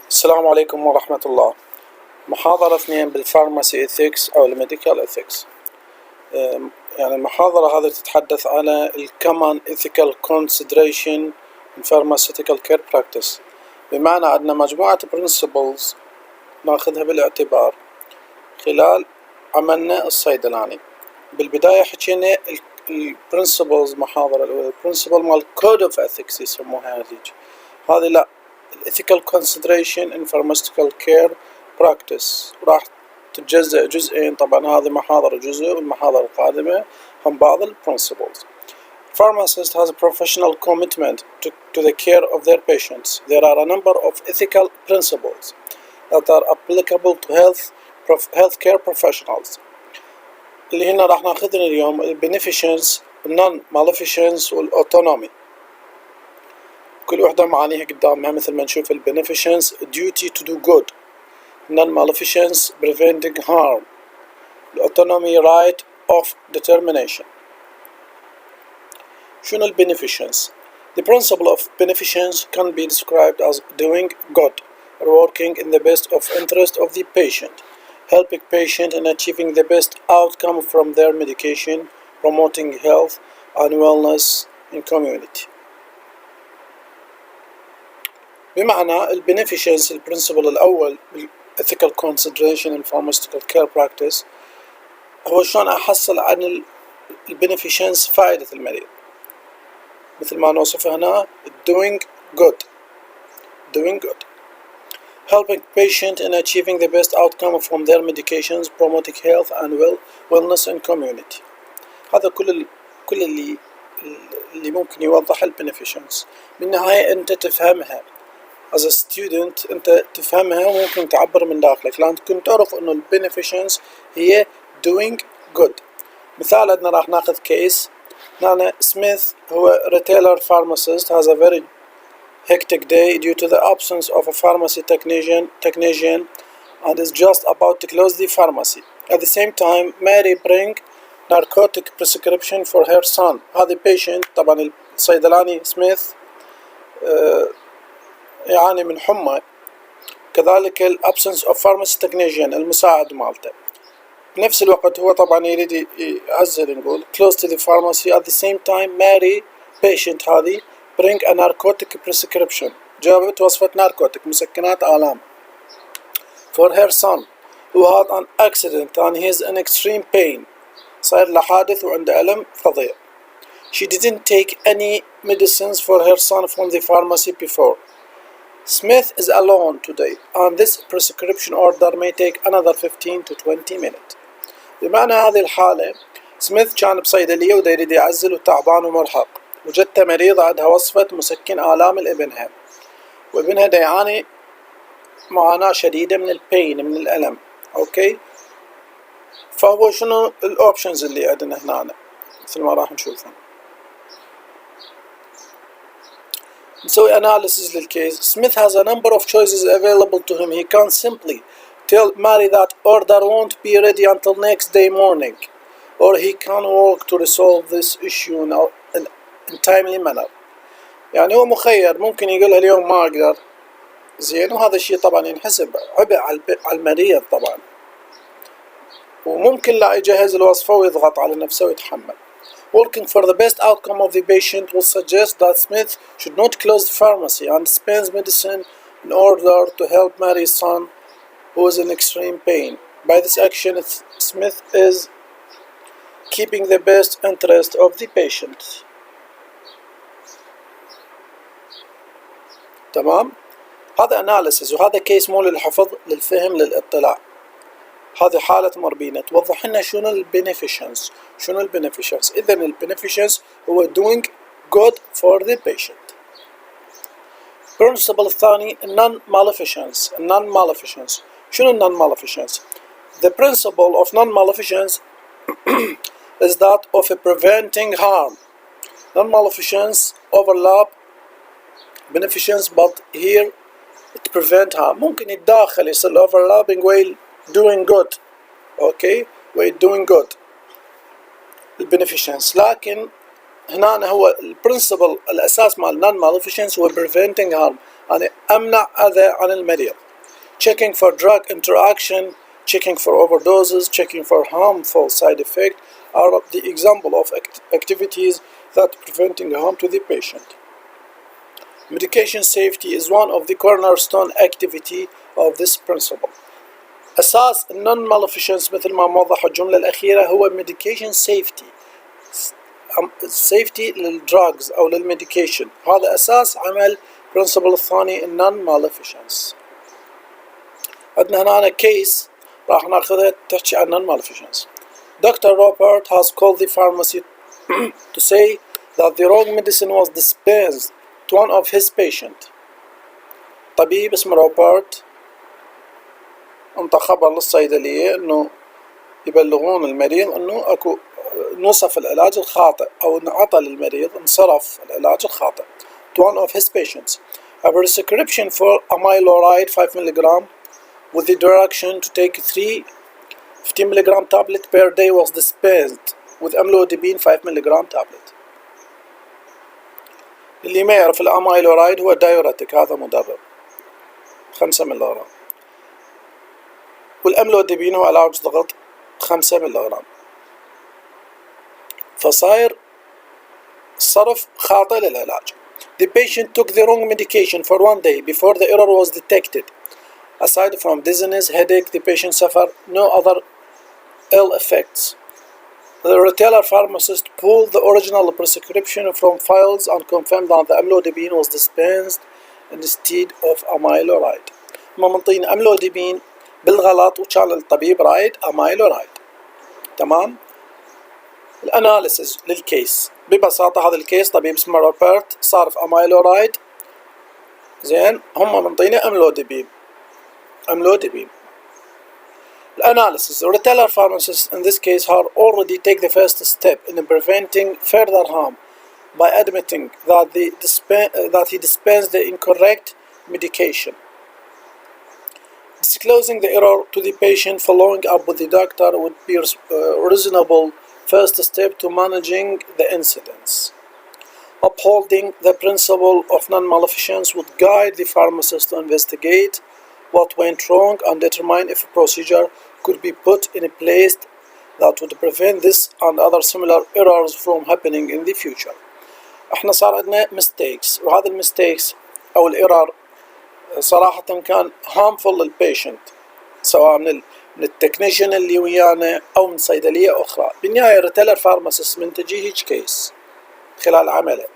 السلام عليكم ورحمة الله. محاضرة 2 بالفارماسي إثيكس أو الميديكال إثيكس. يعني المحاضرة هذه تتحدث عن الكومن ethical consideration in pharmaceutical care practice، بمعنى عندنا مجموعة principles ناخذها بالاعتبار خلال عملنا الصيدلاني. بالبداية حكينا principles محاضرة الأولى principle مال code of ethics يسموها هذه لا ethical consideration in pharmaceutical care practice، راح تتجزأ جزئين. طبعا هذه محاضرة جزء والمحاضرة القادمة هم بعض principles. Pharmacist has a professional commitment to the care of their patients. There are a number of ethical principles that are applicable to healthcare professionals. اللي هنا راح ناخذنا اليوم beneficence, non-maleficence والautonomy. كل وحدة معانيها قدامها، مثل ما نشوف beneficence duty to do good, non-maleficence preventing harm, autonomy right of determination. شنو beneficence? The principle of beneficence can be described as doing good or working in the best of interest of the patient, helping patient in achieving the best outcome from their medication, promoting health and wellness in community. بمعنى البنفيشنس البرنسبل الأول ethical consideration in pharmaceutical care practice هو شلون أحصل عن البنفيشنس فائدة المريض، مثل ما نوصفه هنا doing good helping patient in achieving the best outcome from their medications, promoting health and wellness in community. هذا كل اللي ممكن يوضح البنفيشنس. بالنهاية أنت تفهمها as a student، أنت تفهمها وممكن تعبر من داخلك، لأن كنت تعرف إنه البنفيشنس هي doing good. مثال عندنا راح ناخذ كيس. هنا سميث هو retailer pharmacist has a very hectic day due to the absence of a pharmacy technician and is just about to close the pharmacy. At the same time, Mary bring narcotic prescription for her son. هذا patient طبعا الصيدلاني سميث يعاني من حمى، كذلك ال absence of pharmacy technician المساعد مالته. بنفس الوقت هو طبعا يريد يعزل، نقول close to the pharmacy. At the same time Mary patient هذه bring a narcotic prescription، جابت وصفة ناركوتيك مسكنات آلام for her son who had an accident and he is in extreme pain. صار له حادث وعنده ألم فظيع. She didn't take any medicines for her son from the pharmacy before. Smith is alone today and this prescription order may take another 15 to 20 minutes. بمعنى هذه الحالة سميث كان بصيدلية ودا يريد يعزل وتعبان ومرهق، وجدت مريضة عندها وصفة مسكن آلام لابنها، وابنها دا يعاني معاناة شديدة من البين، من الألم. أوكي، فهو شنو الأوبشنز اللي عندنا هنا مثل ما راح نشوفها. نسوي analysis للكيس. Smith has a number of choices available to him. He can simply tell Mary that order won't be ready until next day morning, or he can work to resolve this issue in timely manner. يعني هو مخير، ممكن يقولها اليوم ما أقدر، زين، وهذا الشيء طبعا ينحسب عبء على المريض طبعا، وممكن لا يجهز الوصفة ويضغط على نفسه ويتحمل. Working for the best outcome of the patient will suggest that Smith should not close the pharmacy and dispense medicine in order to help Mary's son who is in extreme pain. By this action, Smith is keeping the best interest of the patient. تمام؟ هذا analysis وهذا كيس مو للحفظ، للفهم، للاطلاع. هذه حالة مربينة توضح لنا شنو البنفيشنس. إذا البنفيشنس هو doing good for the patient. principle الثاني non-maleficence. شنو non-maleficence? The principle of non-maleficence is that of preventing harm. Non-maleficence overlap beneficence, but here it prevent harm. ممكن يتداخل يصير overlapping while doing good. okay while doing good البنفيشنس، لكن هنا هو البرنسبل الأساس مال non-maleficence هو preventing harm. أنا أمنع أذى عن المريض. Checking for drug interaction, checking for overdoses, checking for harmful side effects are the example of activities that preventing harm to the patient. Medication safety is one of the cornerstone activity of this principle. أساس non-maleficence مثل ما موضح الجملة الأخيرة هو medication safety. safety للدراجز أو للميديكيشن، هذا أساس عمل principle الثاني non-maleficence. عندنا هنا كيس راح ناخذها تحكي عن non-maleficence. Dr. Robert has called the pharmacy to say that the wrong medicine was dispensed to one of his patients. طبيب اسمه روبرت انطى خبر للصيدلية انه يبلغون المريض انه اكو نصف العلاج الخاطئ او انعطى للمريض انصرف العلاج الخاطئ to one of his patients. A prescription for amyloride 5 mg with the direction to take 3 15 mg tablet per day was dispensed with amlodipine 5 mg tablet. اللي ما يعرف الاميلورايد هو دايوريتك، هذا مدرب 5 ملغ، والاملوديبين هو علاج ضغط 5 ملغ. فصاير صرف خاطئ للعلاج. The patient took the wrong medication for 1 day before the error was detected. Aside from dizziness, headache, the patient suffered no other ill effects. The retailer pharmacist pulled the original prescription from files and confirmed that the amlodipine was dispensed instead of amyloride. ما منطين amlodipine بالغلط وكان الطبيب رايد amyloride. تمام؟ الاناليسز للكيس ببساطة، هذا الكيس طبيب اسمه روبرت صارف amyloride، زين هم منطينه amlodipine. Analysis. The retailer pharmacists in this case have already taken the first step in preventing further harm by admitting that he dispensed the incorrect medication. Disclosing the error to the patient, following up with the doctor would be a reasonable first step to managing the incidents. Upholding the principle of non-maleficence would guide the pharmacist to investigate what went wrong and determine if a procedure could be put in place that would prevent this and other similar errors from happening in the future. احنا صار عندنا mistakes، وهذا المستيكس او الإيرور صراحة كان harmful للبيشنت، سواء من التكنيشن اللي ويانا او من صيدلية اخرى. بالنهاية ريتيلر فارماسيست منتجي هيج كيس خلال عمله.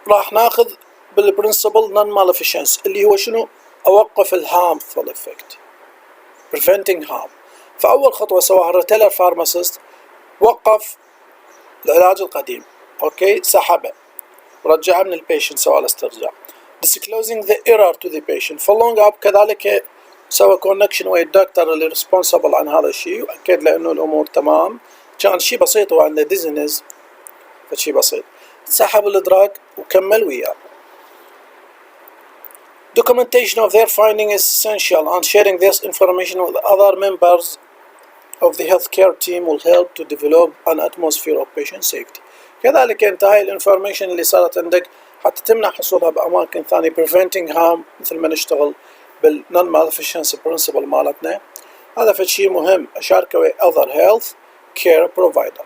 راح ناخذ بالبرنسبل نون ماليفيشنس اللي هو شنو؟ اوقف الهارمفul effect preventing harm. فاول خطوه سواها الريتيلر فارماسيست وقف العلاج القديم، اوكي، سحبه ورجعه من البيشنت، سوى الاسترجاع. disclosing the error to the patient. following up كذلك سوى كونكشن ويا الدكتور اللي ريسبونسبل عن هذا الشيء واكد له انه الامور تمام، كان شيء بسيط وعنده ديزنس فشيء بسيط، سحب الادراك وكمل وياه. Documentation of their finding is essential, and sharing this information with other members of the healthcare team will help to develop an atmosphere of patient safety. كذلك انت هاي الانفورميشن اللي صارت عندك حتى تمنع حصولها بأماكن ثانية preventing harm، مثل ما نشتغل بالنون maleficence principle مالتنا. هذا فشي مهم أشاركه with other health care provider.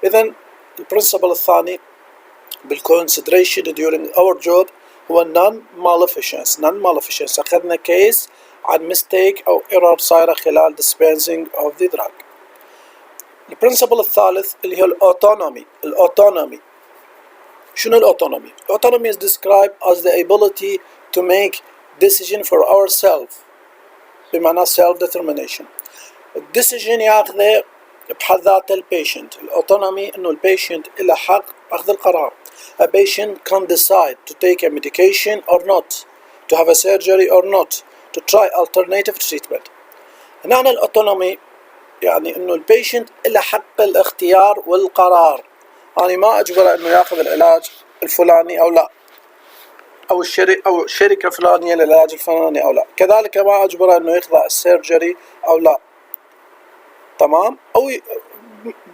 إذن البرنسبل الثاني بالconsideration during our job هو non-maleficence. non-maleficence أخذنا كيس عن mistake أو error صايرة خلال dispensing of the drug. البرنسبل الثالث اللي هي الأوتونومي. شنو الأوتونومي؟ الأوتونومي is described as the ability to make decision for ourselves، بمعنى self determination. الديسيجن ياخذه بحد ذاته البيشنت. الأوتونومي إنه البيشنت له حق أخذ القرار. A patient can decide to take a medication or not, to have a surgery or not, to try alternative treatment. هنا الأوتونومي يعني إنه البيشنت له حق الاختيار والقرار. أنا ما أجبره إنه يأخذ العلاج الفلاني أو لا، أو الشركة الفلانية للعلاج الفلاني أو لا. كذلك ما أجبره إنه يخضع السيرجري أو لا، تمام، أو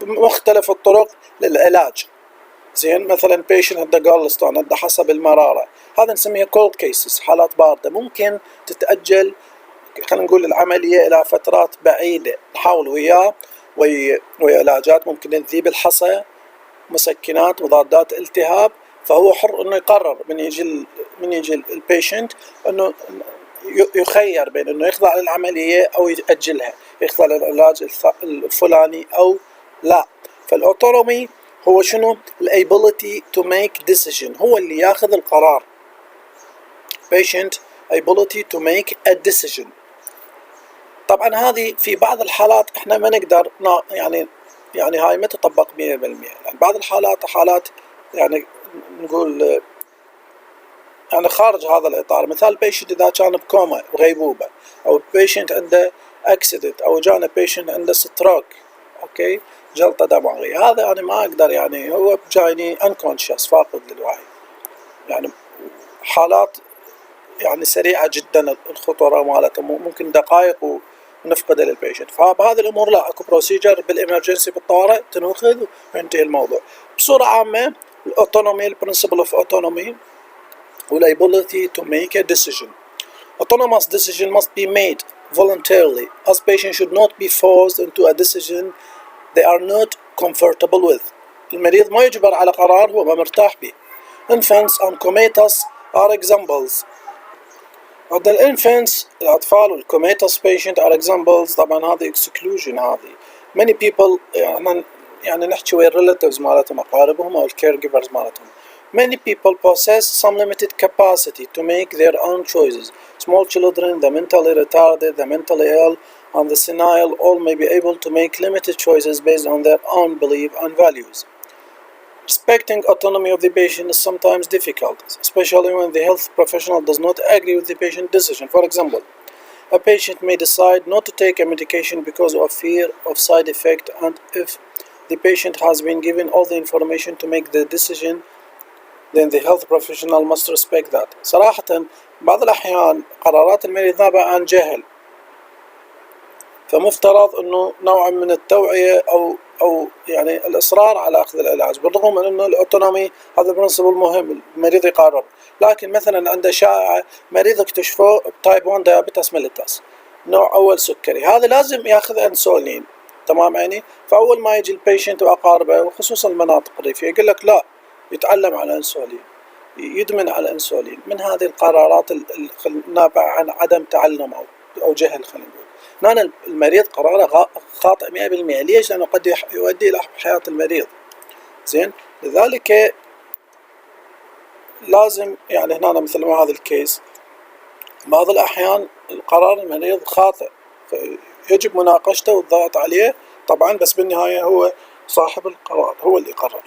مختلف الطرق للعلاج. زين مثلا patient عنده gallstone عنده حصى بالمرارة، هذا نسميها cold cases، حالات باردة ممكن تتأجل خلينا نقول العملية إلى فترات بعيدة، نحاول وياه وعلاجات ممكن نذيب الحصى، مسكنات، مضادات التهاب، فهو حر انه يقرر من يجي البيشنت انه يخير بين انه يخضع للعملية او يأجلها، يخضع للعلاج الفلاني او لا. فالاوتونومي هو شنو؟ الability to make decision، هو اللي ياخذ القرار. patient ability to make a decision. طبعا هذه في بعض الحالات احنا ما نقدر يعني هاي ما تطبق 100%، يعني بعض الحالات حالات يعني نقول يعني خارج هذا الإطار. مثال patient إذا كان بكوما بغيبوبة، أو patient عنده accident، أو جانا patient عنده stroke، أوكي، جلطة دماغية، هذا يعني ما أقدر، يعني هو جايني unconscious، فاقد للوعي، يعني حالات يعني سريعة جدا الخطورة مالتها، ممكن دقائق ونفقد للبيشنت. فبهذه الأمور لا، أكو بروسيجر بالإمرجنسي بالطوارئ تنوخذ وينتهي الموضوع. بصورة عامة الأوتونومي، البرنسبل أوف أوتونومي والability to make a decision. Autonomous decision must be made voluntarily, as patients should not be forced into a decision they are not comfortable with. المريض ما يجبر على قرار هو ما مرتاح به. Infants and comatose are examples. عند الانفانتس الأطفال والكوميتوس patient are examples. طبعا هذه exclusion، هذه many people يعني نحكي ويا relatives مالتهم، أقاربهم أو الكير جيفرز مالتهم. Many people possess some limited capacity to make their own choices. Small children, the mentally retarded, the mentally ill, and the senile all may be able to make limited choices based on their own belief and values. Respecting autonomy of the patient is sometimes difficult, especially when the health professional does not agree with the patient's decision. For example, a patient may decide not to take a medication because of fear of side effect, and if the patient has been given all the information to make the decision, then the health professional must respect that. صراحة بعض الأحيان قرارات المريض نابعة عن جهل، فمفترض أنه نوع من التوعية أو يعني الإصرار على أخذ العلاج، بالرغم من أنه الأوتونومي هذا برنسبل مهم، المريض يقرر. لكن مثلا عنده شائعة مريض اكتشفوه تايب 1 ديابيتس ميليتس، نوع أول سكري، هذا لازم يأخذ أنسولين، تمام يعني. فأول ما يجي البيشنت وأقاربه وخصوصا المناطق الريفية يقول لك لا، يتعلم على الأنسولين، يدمن على الأنسولين. من هذه القرارات النابعة عن عدم تعلم أو جهل، خلينا نقول. هنا المريض قراره خاطئ 100%. ليش؟ لأنه قد يؤدي إلى حياة المريض. زين، لذلك لازم يعني هنا مثل ما هذا الكيس بعض الأحيان القرار المريض خاطئ، فيجب مناقشته والضغط عليه طبعا، بس بالنهاية هو صاحب القرار، هو اللي يقرر.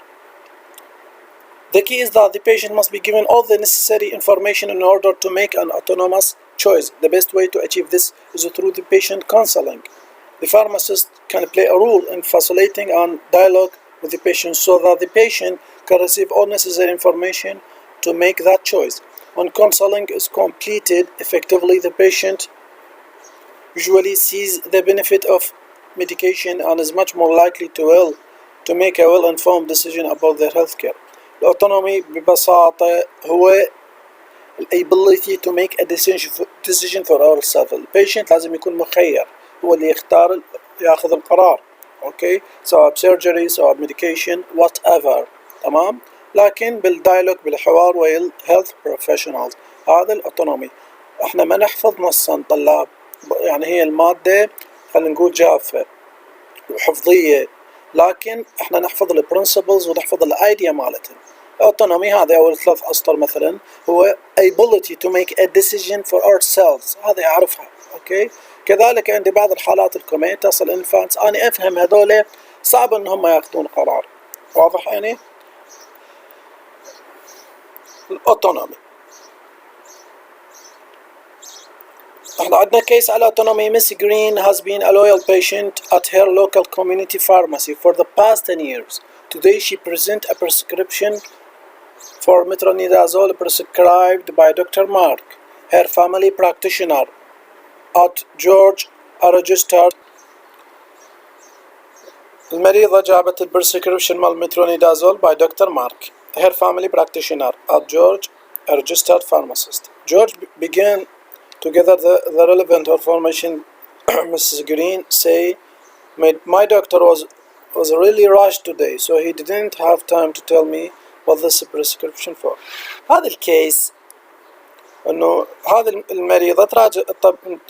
The key is that the patient must be given all the necessary information in order to make an autonomous choice. The best way to achieve this is through the patient counseling. The pharmacist can play a role in facilitating a dialogue with the patient so that the patient can receive all necessary information to make that choice. When counseling is completed effectively, the patient usually sees the benefit of medication and is much more likely to make a well-informed decision about their health care. الأوتونومي ببساطة هو الability to make a decision for ourselves. البيشنت لازم يكون مخير، هو اللي يختار، ياخذ القرار، أوكي، سواء بسيرجري سواء بميديكيشن whatever، تمام. لكن بالدايلوج، بالحوار ويا الهيلث بروفيشنالز، هذا الأوتونومي. احنا ما نحفظ نصا طلاب، يعني هي المادة خلينا نقول جافة وحفظية، لكن احنا نحفظ البرنسبلز ونحفظ الايديا مالتها. autonomy هذا أول 3 أسطر مثلا هو ability to make a decision for ourselves، هذا يعرفها، أوكي. كذلك عندي بعض الحالات الكوميتاس، الانفانتس، أنا أفهم هذول صعب أنهم يأخذون قرار، واضح يعني. الأوتونومي احنا عندنا كيس على autonomy. Miss Green has been a loyal patient at her local community pharmacy for the past 10 years. Today she presents a prescription for metronidazole prescribed by Dr. Mark, her family practitioner at George, a registered. المريضة جابت البرسكريبشن مال مترونيدازول by Dr. Mark, her family practitioner at George, a registered pharmacist. George began to gather the relevant information. Mrs. Green say, my doctor was really rushed today, so he didn't have time to tell me what this prescription for. هذا الكيس انه هذه المريضة تراجع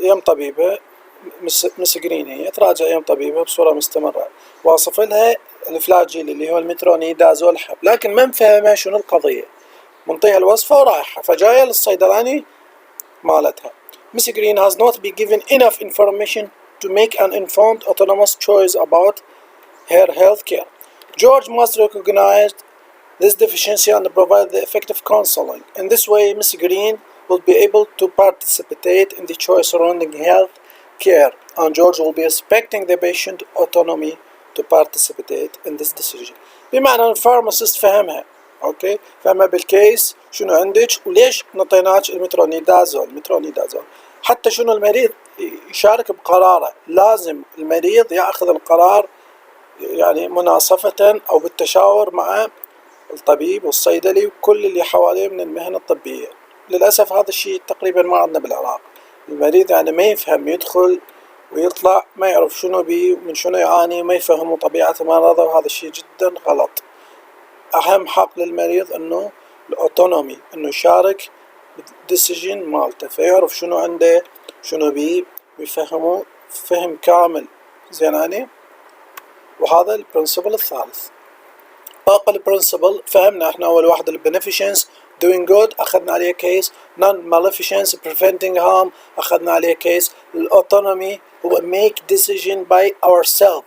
يم طبيبة مس جرين، هي تراجع يم طبيبة بصورة مستمرة، واصف لها الفلاجيل اللي هو المترونيدازول حب، لكن ما مفهمها شنو القضية، منطيها الوصفة ورايحة، فجاية للصيدلاني مالتها. Miss Green has not been given enough information to make an informed autonomous choice about her health care. George must recognize this deficiency and provide the effective counseling. In this way, Miss Green will be able to participate in the choice surrounding health care, and George will be respecting the patient autonomy to participate in this decision. بمعنى الفارماسيست فهمها، اوكي، فهمها بالكيس شنو عندك وليش نطيناك المترونيدازول، حتى شنو المريض يشارك بقراره، لازم المريض ياخذ القرار يعني مناصفة او بالتشاور مع الطبيب والصيدلي وكل اللي حواليه من المهن الطبية. للأسف هذا الشيء تقريبا ما عندنا بالعراق، المريض يعني ما يفهم، يدخل ويطلع ما يعرف شنو بيه ومن شنو يعاني، ما يفهموا طبيعة مرضه، وهذا الشيء جدا غلط. أهم حق للمريض إنه الأوتونومي، إنه يشارك بالديسيجن مالته، فيعرف شنو عنده شنو بيه ويفهمه فهم كامل. زين يعني، وهذا البرنسبل الثالث. باقي البرنسبل فهمنا احنا اول واحد البنفيشنس doing good اخذنا عليه كيس، non maleficence preventing harm اخذنا عليه كيس، الاوتونومي هو make decision by ourselves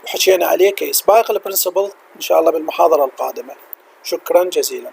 وحكينا عليه كيس. باقي البرنسبل ان شاء الله بالمحاضرة القادمة. شكرا جزيلا.